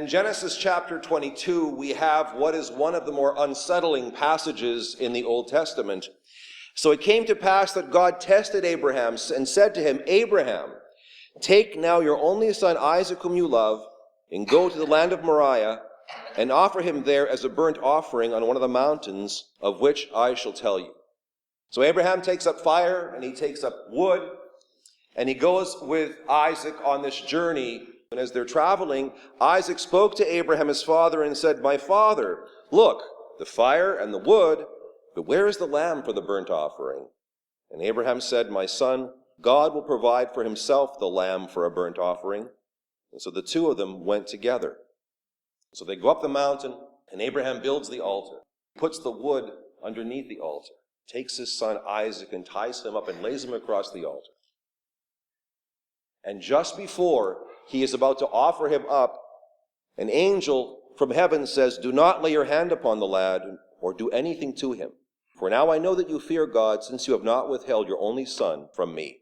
In Genesis chapter 22, we have what is one of the more unsettling passages in the Old Testament. So it came to pass that God tested Abraham and said to him, Abraham, take now your only son Isaac whom you love, and go to the land of Moriah, and offer him there as a burnt offering on one of the mountains of which I shall tell you. So Abraham takes up fire, and he takes up wood, and he goes with Isaac on this journey. And as they're traveling, Isaac spoke to Abraham his father and said, my father, look, the fire and the wood, but where is the lamb for the burnt offering? And Abraham said, my son, God will provide for himself the lamb for a burnt offering. And so the two of them went together. So they go up the mountain, and Abraham builds the altar, puts the wood underneath the altar, takes his son Isaac and ties him up and lays him across the altar. And just before he is about to offer him up, an angel from heaven says, do not lay your hand upon the lad or do anything to him. For now I know that you fear God, since you have not withheld your only son from me.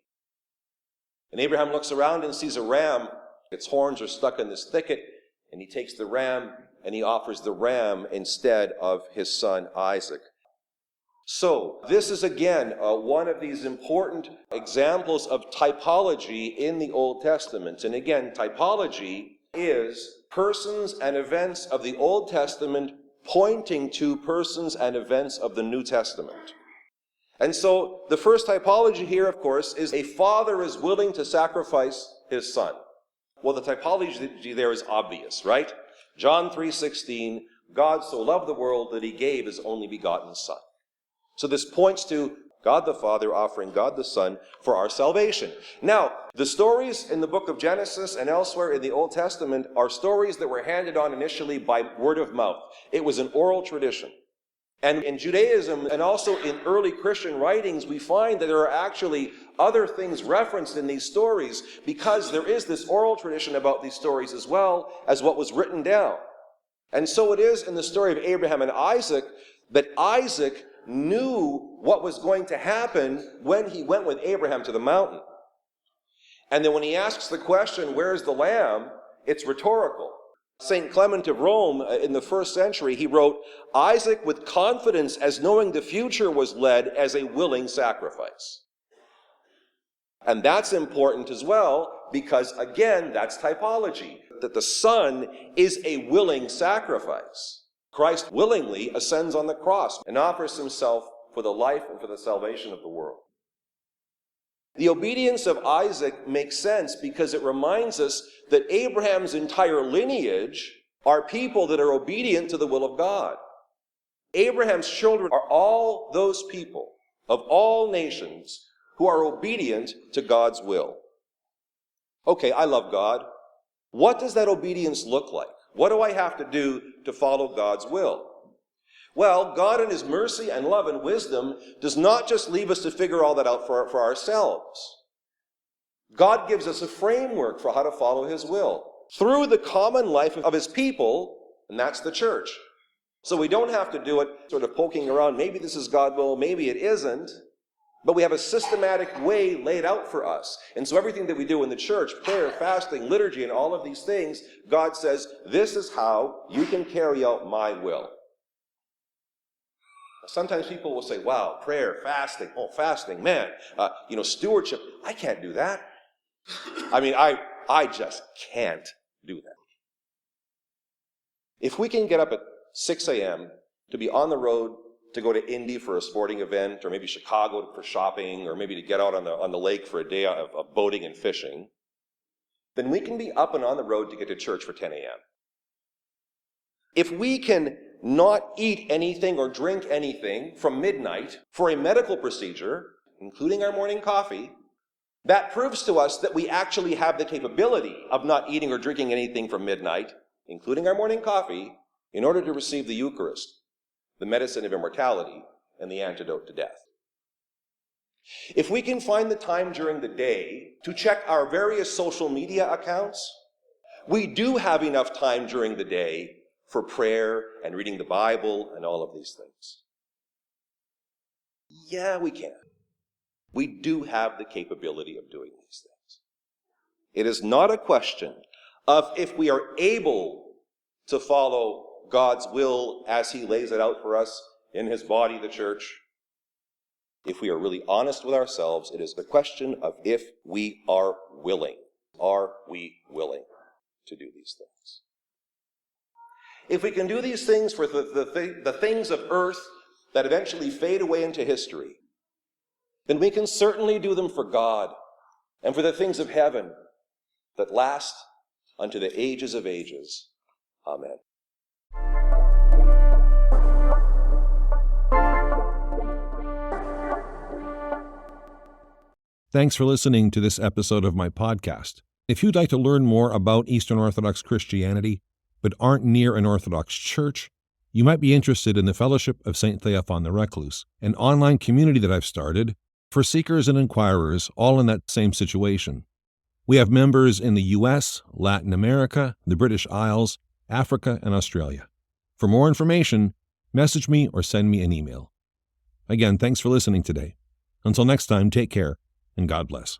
And Abraham looks around and sees a ram. Its horns are stuck in this thicket. And he takes the ram and he offers the ram instead of his son Isaac. So this is again one of these important examples of typology in the Old Testament. And again, typology is persons and events of the Old Testament pointing to persons and events of the New Testament. And so the first typology here, of course, is a father is willing to sacrifice his son. Well, the typology there is obvious, right? John 3:16, God so loved the world that he gave his only begotten son. So this points to God the Father offering God the Son for our salvation. Now, the stories in the book of Genesis and elsewhere in the Old Testament are stories that were handed on initially by word of mouth. It was an oral tradition. And in Judaism and also in early Christian writings, we find that there are actually other things referenced in these stories because there is this oral tradition about these stories as well as what was written down. And so it is in the story of Abraham and Isaac that Isaac knew what was going to happen when he went with Abraham to the mountain. And then when he asks the question, where's the lamb? It's rhetorical. St. Clement of Rome, in the first century, he wrote, Isaac with confidence as knowing the future was led as a willing sacrifice. And that's important as well because, again, that's typology, that the Son is a willing sacrifice. Christ willingly ascends on the cross and offers himself for the life and for the salvation of the world. The obedience of Isaac makes sense because it reminds us that Abraham's entire lineage are people that are obedient to the will of God. Abraham's children are all those people of all nations who are obedient to God's will. Okay, I love God. What does that obedience look like? What do I have to do to follow God's will? Well, God in his mercy and love and wisdom does not just leave us to figure all that out for ourselves. God gives us a framework for how to follow his will through the common life of his people, and that's the church. So we don't have to do it sort of poking around, maybe this is God's will, maybe it isn't, but we have a systematic way laid out for us. And so everything that we do in the church, prayer, fasting, liturgy, and all of these things, God says, this is how you can carry out my will. Sometimes people will say, wow, prayer, fasting, fasting, man, stewardship, I can't do that. I mean, I just can't do that. If we can get up at 6 a.m. to be on the road to go to Indy for a sporting event, or maybe Chicago for shopping, or maybe to get out on the lake for a day of boating and fishing, then we can be up and on the road to get to church for 10 a.m. If we can not eat anything or drink anything from midnight for a medical procedure, including our morning coffee, that proves to us that we actually have the capability of not eating or drinking anything from midnight, including our morning coffee, in order to receive the Eucharist, the medicine of immortality, and the antidote to death. If we can find the time during the day to check our various social media accounts, we do have enough time during the day for prayer and reading the Bible and all of these things. Yeah, we can. We do have the capability of doing these things. It is not a question of if we are able to follow God's will as he lays it out for us in his body, the church. If we are really honest with ourselves, it is the question of if we are willing. Are we willing to do these things? If we can do these things for the things of earth that eventually fade away into history, then we can certainly do them for God and for the things of heaven that last unto the ages of ages. Amen. Thanks for listening to this episode of my podcast. If you'd like to learn more about Eastern Orthodox Christianity, but aren't near an Orthodox church, you might be interested in the Fellowship of St. Theophan the Recluse, an online community that I've started for seekers and inquirers all in that same situation. We have members in the U.S., Latin America, the British Isles, Africa, and Australia. For more information, message me or send me an email. Again, thanks for listening today. Until next time, take care, and God bless.